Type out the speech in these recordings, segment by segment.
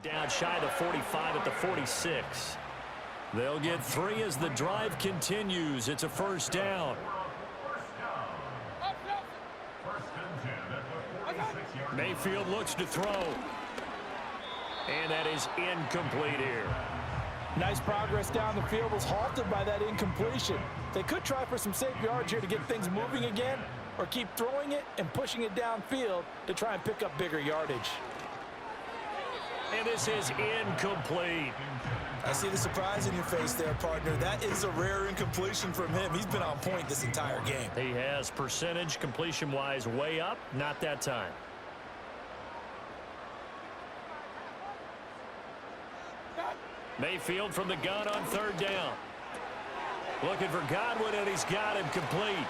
it down shy of the 45 at the 46. They'll get 3 as the drive continues. It's a first down. Mayfield looks to throw. And that is incomplete here. Nice progress down the field was halted by that incompletion. They could try for some safe yards here to get things moving again, or keep throwing it and pushing it downfield to try and pick up bigger yardage. And this is incomplete. I see the surprise in your face there, partner. That is a rare incompletion from him. He's been on point this entire game. He has percentage completion-wise way up. Not that time. Mayfield from the gun on third down. Looking for Godwin, and he's got him complete.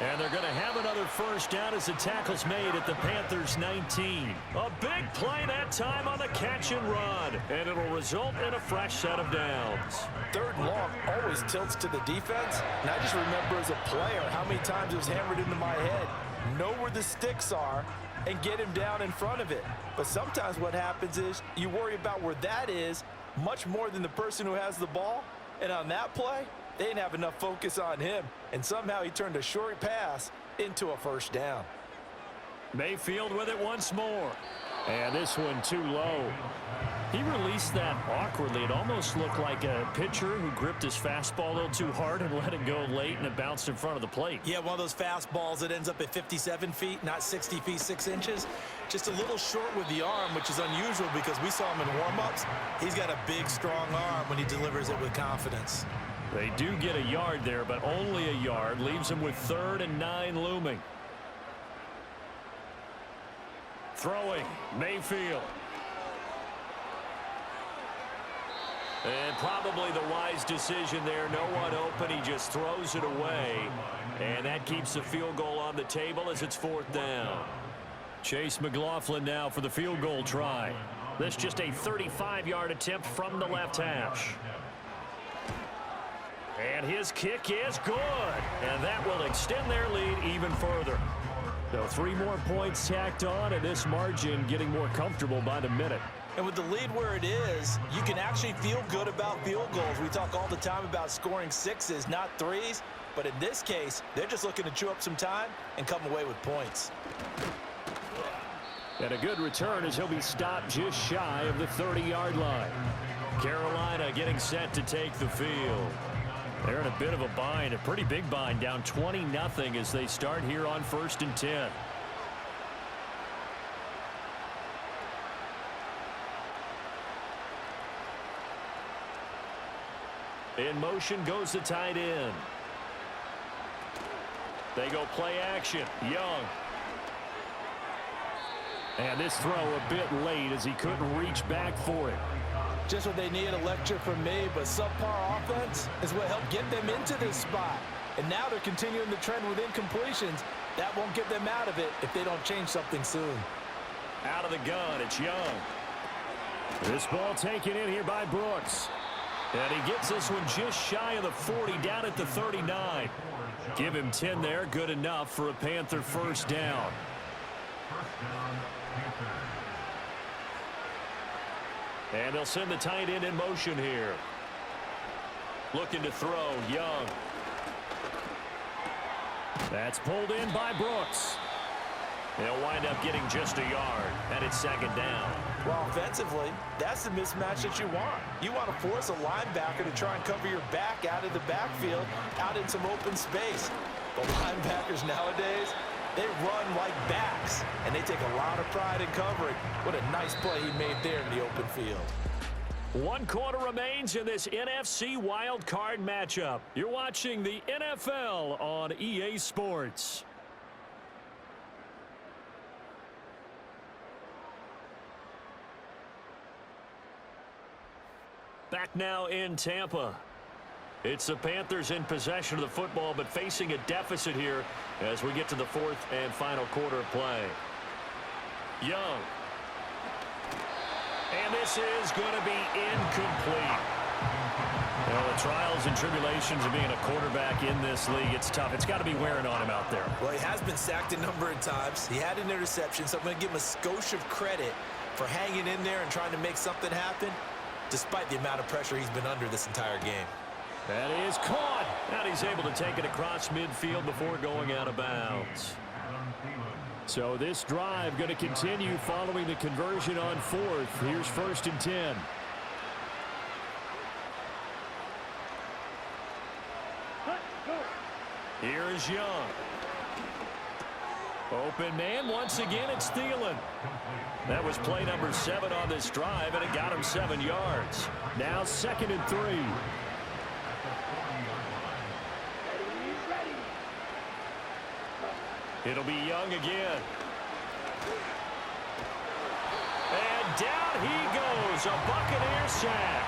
And they're going to have another first down as the tackle's made at the Panthers' 19. A big play that time on the catch and run. And it'll result in a fresh set of downs. Third and long always tilts to the defense. And I just remember as a player how many times it was hammered into my head. Know where the sticks are and get him down in front of it. But sometimes what happens is you worry about where that is much more than the person who has the ball. And on that play, they didn't have enough focus on him, and somehow he turned a short pass into a first down. Mayfield with it once more. And this one too low. He released that awkwardly. It almost looked like a pitcher who gripped his fastball a little too hard and let it go late, and it bounced in front of the plate. Yeah, one of those fastballs that ends up at 57 feet, not 60 feet, 6 inches. Just a little short with the arm, which is unusual because we saw him in warm-ups. He's got a big, strong arm when he delivers it with confidence. They do get a yard there, but only a yard. Leaves them with 3rd and 9 looming. Throwing, Mayfield. And probably the wise decision there. No one open. He just throws it away. And that keeps the field goal on the table as it's 4th down. Chase McLaughlin now for the field goal try. This just a 35-yard attempt from the left hash. And his kick is good. And that will extend their lead even further. So 3 more points tacked on, and this margin getting more comfortable by the minute. And with the lead where it is, you can actually feel good about field goals. We talk all the time about scoring 6s, not 3s. But in this case, they're just looking to chew up some time and come away with points. And a good return as he'll be stopped just shy of the 30-yard line. Carolina getting set to take the field. They're in a bit of a bind, a pretty big bind, down 20-0 as they start here on 1st and 10. In motion goes the tight end. They go play action. Young. And this throw a bit late as he couldn't reach back for it. Just what they need, a lecture from me, but subpar offense is what helped get them into this spot. And now they're continuing the trend with incompletions. That won't get them out of it if they don't change something soon. Out of the gun, it's Young. This ball taken in here by Brooks. And he gets this one just shy of the 40, down at the 39. Give him 10 there, good enough for a Panther first down. And they'll send the tight end in motion here. Looking to throw, Young. That's pulled in by Brooks. They'll wind up getting just a yard, and it's 2nd down. Well, offensively, that's the mismatch that you want. You want to force a linebacker to try and cover your back out of the backfield, out in some open space. But linebackers nowadays, they run like backs, and they take a lot of pride in covering. What a nice play he made there in the open field. 1 quarter remains in this NFC Wildcard matchup. You're watching the NFL on EA Sports. Back now in Tampa. It's the Panthers in possession of the football, but facing a deficit here as we get to the 4th and final quarter of play. Young. And this is going to be incomplete. Well, the trials and tribulations of being a quarterback in this league, it's tough. It's got to be wearing on him out there. Well, he has been sacked a number of times. He had an interception, so I'm going to give him a skosh of credit for hanging in there and trying to make something happen, despite the amount of pressure he's been under this entire game. That is caught. And he's able to take it across midfield before going out of bounds. So this drive going to continue following the conversion on fourth. Here's 1st and 10. Here is Young. Open man. Once again, it's Thielen. That was play number 7 on this drive, and it got him 7 yards. Now 2nd and 3. It'll be Young again. And down he goes. A Buccaneer sack.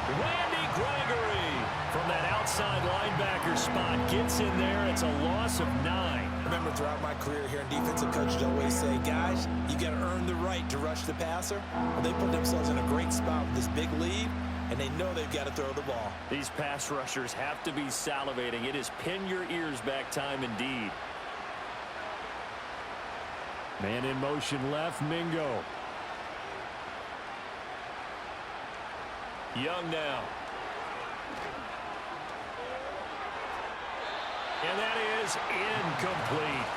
Randy Gregory from that outside linebacker spot gets in there. It's a loss of 9. I remember throughout my career here in defensive coaches always say, guys, you got to earn the right to rush the passer. Well, they put themselves in a great spot with this big lead, and they know they've got to throw the ball. These pass rushers have to be salivating. It is pin your ears back time indeed. Man in motion left, Mingo. Young now. And that is incomplete.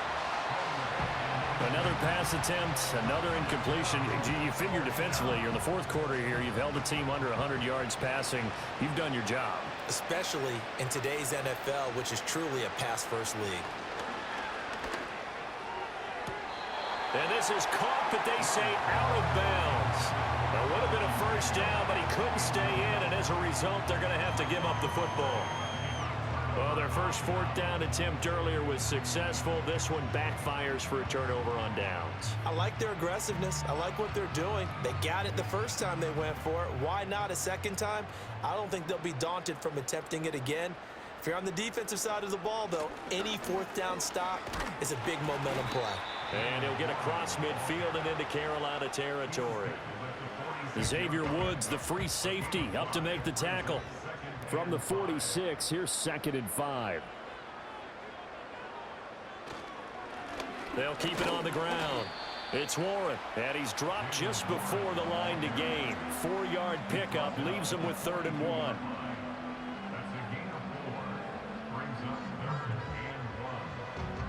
Another pass attempt, another incompletion. You figure defensively, you're in the 4th quarter here. You've held the team under 100 yards passing. You've done your job. Especially in today's NFL, which is truly a pass-first league. And this is caught, but they say out of bounds. It would have been a 1st down, but he couldn't stay in, and as a result, they're going to have to give up the football. Well, their first 4th down attempt earlier was successful. This one backfires for a turnover on downs. I like their aggressiveness. I like what they're doing. They got it the first time they went for it. Why not a second time? I don't think they'll be daunted from attempting it again. If you're on the defensive side of the ball, though, any 4th down stop is a big momentum play. And he'll get across midfield and into Carolina territory. Xavier Woods, the free safety, up to make the tackle. From the 46, here's 2nd and 5. They'll keep it on the ground. It's Warren, and he's dropped just before the line to gain. 4-yard pickup leaves him with 3rd and 1.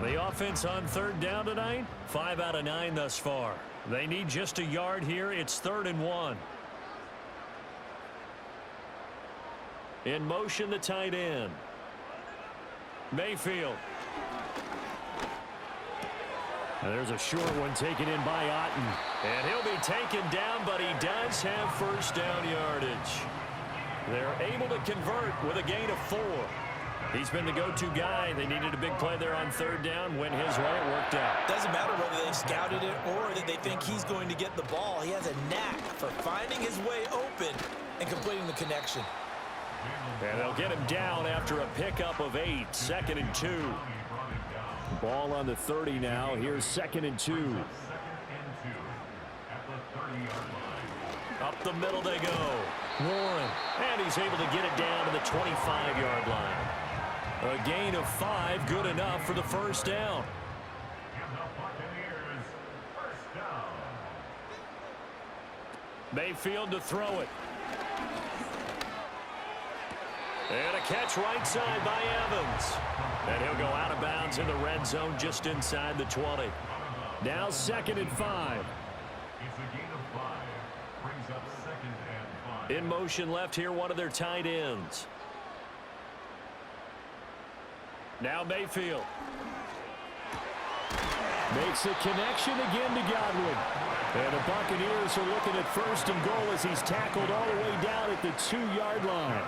The offense on 3rd down tonight, 5 out of 9 thus far. They need just a yard here. It's 3rd and 1. In motion, the tight end. Mayfield. And there's a short one taken in by Otten. And he'll be taken down, but he does have 1st down yardage. They're able to convert with a gain of 4. He's been the go-to guy. They needed a big play there on 3rd down. Went his way. It worked out. Doesn't matter whether they've scouted it or that they think he's going to get the ball. He has a knack for finding his way open and completing the connection. And they'll get him down after a pickup of 8. 2nd and 2. Ball on the 30 now. Here's 2nd and 2. Up the middle they go. Warren. And he's able to get it down to the 25-yard line. A gain of 5, good enough for the 1st down. Mayfield to throw it. And a catch right side by Evans. And he'll go out of bounds in the red zone just inside the 20. Now 2nd and 5. In motion left here, one of their tight ends. Now Mayfield. Makes a connection again to Godwin. And the Buccaneers are looking at 1st and goal as he's tackled all the way down at the 2-yard line.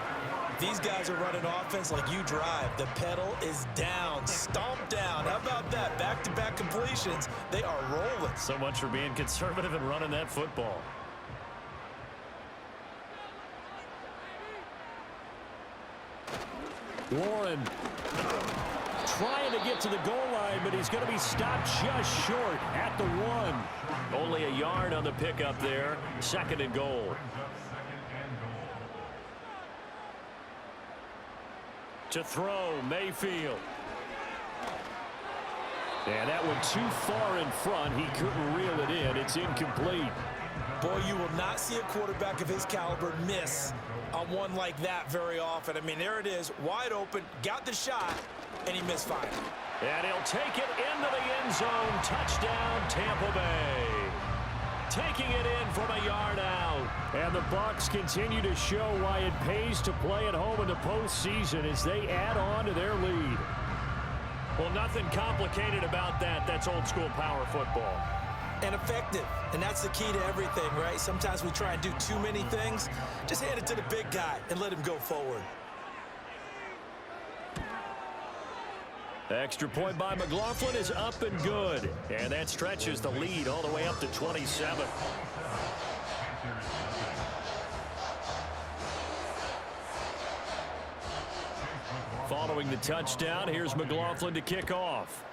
These guys are running offense like you drive. The pedal is down, stomped down. How about that? Back-to-back completions. They are rolling. So much for being conservative and running that football. Warren trying to get to the goal line, but he's going to be stopped just short at the 1. Only a yard on the pickup there. 2nd and goal. To throw, Mayfield. And that one too far in front. He couldn't reel it in. It's incomplete. Boy, you will not see a quarterback of his caliber miss on one like that very often. I mean, there it is, wide open, got the shot, and he missed fine. And he'll take it into the end zone. Touchdown, Tampa Bay. Taking it in from a yard out. And the Bucs continue to show why it pays to play at home in the postseason as they add on to their lead. Well, nothing complicated about that. That's old school power football. And effective. And that's the key to everything, right? Sometimes we try and do too many things. Just hand it to the big guy and let him go forward. Extra point by McLaughlin is up and good. And that stretches the lead all the way up to 27. Following the touchdown, here's McLaughlin to kick off.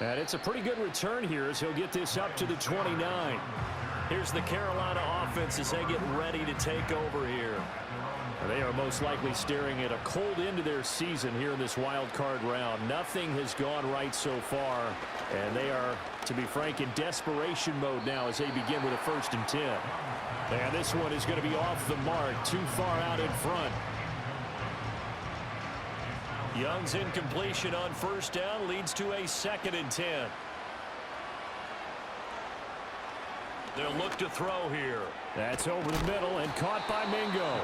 And it's a pretty good return here as he'll get this up to the 29. Here's the Carolina offense as they get ready to take over here. They are most likely staring at a cold end to their season here in this wild card round. Nothing has gone right so far, and they are, to be frank, in desperation mode now as they begin with a 1st and 10. And this one is going to be off the mark, too far out in front. Young's incompletion on 1st down leads to a 2nd and 10. They'll look to throw here. That's over the middle and caught by Mingo.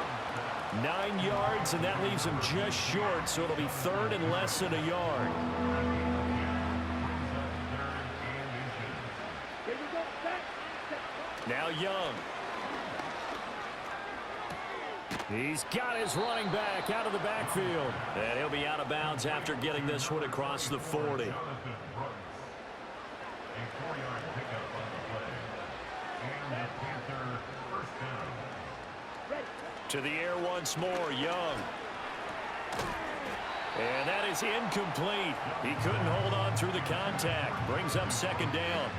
9 yards, and that leaves him just short, so it'll be 3rd and less than a yard. Now Young. He's got his running back out of the backfield. And he'll be out of bounds after getting this one across the 40. To the air once more, Young. And that is incomplete. He couldn't hold on through the contact. Brings up 2nd down.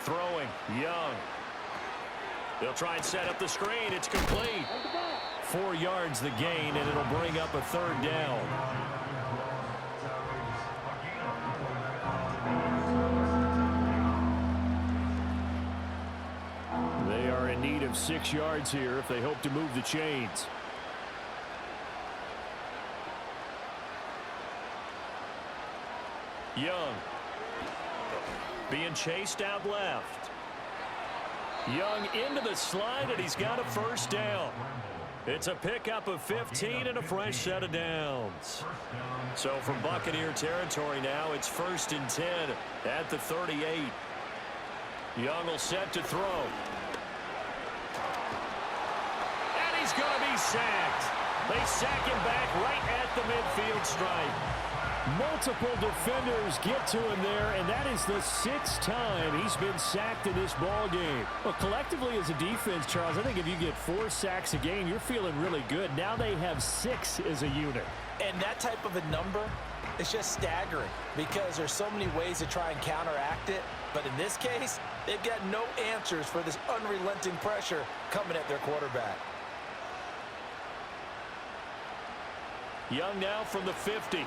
Throwing, Young. They'll try and set up the screen. It's complete. 4 yards the gain, and it'll bring up a 3rd down. They are in need of 6 yards here if they hope to move the chains. Young. Being chased out left. Young into the slide, and he's got a 1st down. It's a pickup of 15 and a fresh set of downs. So from Buccaneer territory now, it's 1st and 10 at the 38. Young will set to throw. And he's going to be sacked. They sack him back right at the midfield stripe. Multiple defenders get to him there, and that is the 6th time he's been sacked in this ball game. Well, collectively as a defense, Charles, I think if you get 4 sacks a game, you're feeling really good. Now they have 6 as a unit. And that type of a number is just staggering because there's so many ways to try and counteract it. But in this case, they've got no answers for this unrelenting pressure coming at their quarterback. Young now from the 50.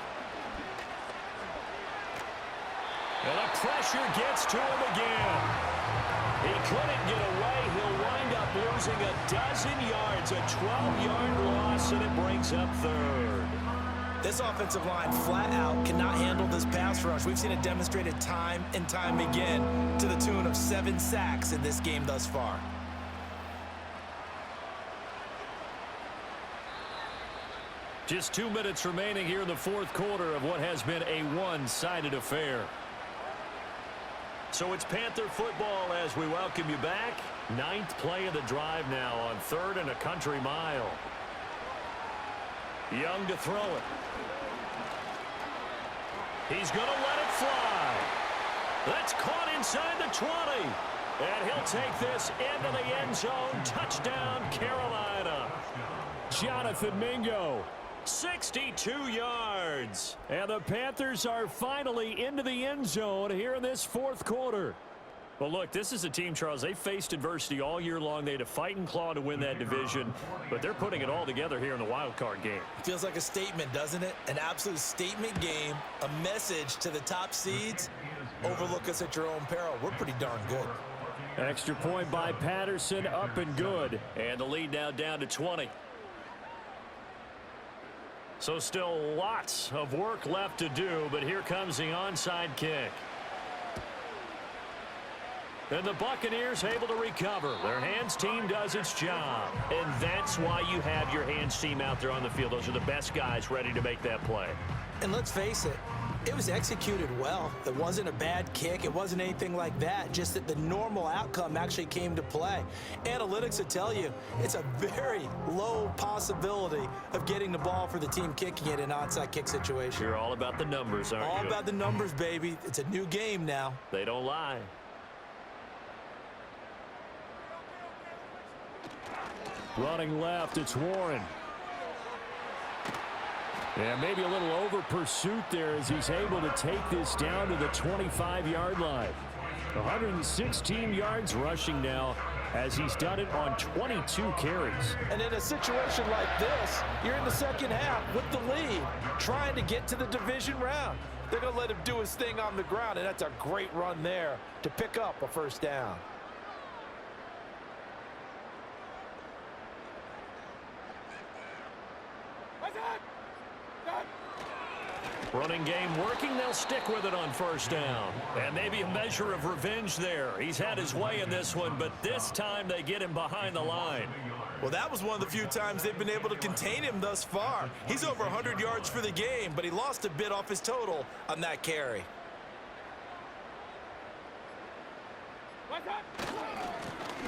And the pressure gets to him again. He couldn't get away. He'll wind up losing a dozen yards, a 12-yard loss, and it brings up 3rd. This offensive line flat out cannot handle this pass rush. We've seen it demonstrated time and time again to the tune of 7 sacks in this game thus far. Just 2 minutes remaining here in the 4th quarter of what has been a one-sided affair. So it's Panther football as we welcome you back. 9th play of the drive now on 3rd and a country mile. Young to throw it. He's going to let it fly. That's caught inside the 20. And he'll take this into the end zone. Touchdown, Carolina. Jonathan Mingo 62 yards. And the Panthers are finally into the end zone here in this fourth quarter. Well, look, this is a team, Charles. They faced adversity all year long. They had to fight and claw to win that division, but they're putting it all together here in the wild card game. Feels like a statement, doesn't it? An absolute statement game, a message to the top seeds. Overlook us at your own peril. We're pretty darn good. Extra point by Patterson, up and good. And the lead now down to 20. So still lots of work left to do, but here comes the onside kick. And the Buccaneers able to recover. Their hands team does its job. And that's why you have your hands team out there on the field. Those are the best guys ready to make that play. And let's face it, it was executed well. It wasn't a bad kick. It wasn't anything like that. Just that the normal outcome actually came to play. Analytics will tell you it's a very low possibility of getting the ball for the team kicking it in an onside kick situation. You're all about the numbers, aren't you? All about the numbers, baby. It's a new game now. They don't lie. Running left, it's Warren. Yeah, maybe a little over pursuit there as he's able to take this down to the 25-yard line. 116 yards rushing now as he's done it on 22 carries. And in a situation like this, you're in the second half with the lead, trying to get to the division round. They're going to let him do his thing on the ground, and that's a great run there to pick up a first down. Running game working. They'll stick with it on first down. And maybe a measure of revenge there. He's had his way in this one, but this time they get him behind the line. Well, that was one of the few times they've been able to contain him thus far. He's over 100 yards for the game, but he lost a bit off his total on that carry.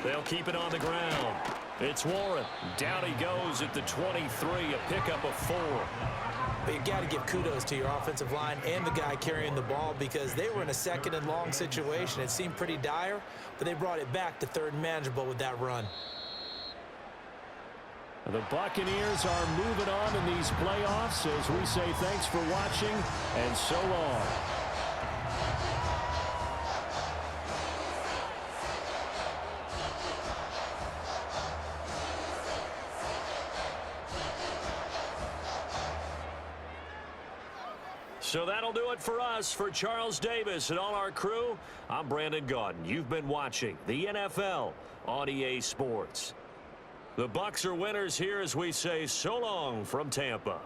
They'll keep it on the ground. It's Warren. Down he goes at the 23, a pickup of 4. But you got to give kudos to your offensive line and the guy carrying the ball because they were in a second and long situation. It seemed pretty dire, but they brought it back to third and manageable with that run. The Buccaneers are moving on in these playoffs as we say thanks for watching and so long. So that'll do it for us. For Charles Davis and all our crew, I'm Brandon Gaudin. You've been watching the NFL on EA Sports. The Bucs are winners here as we say so long from Tampa.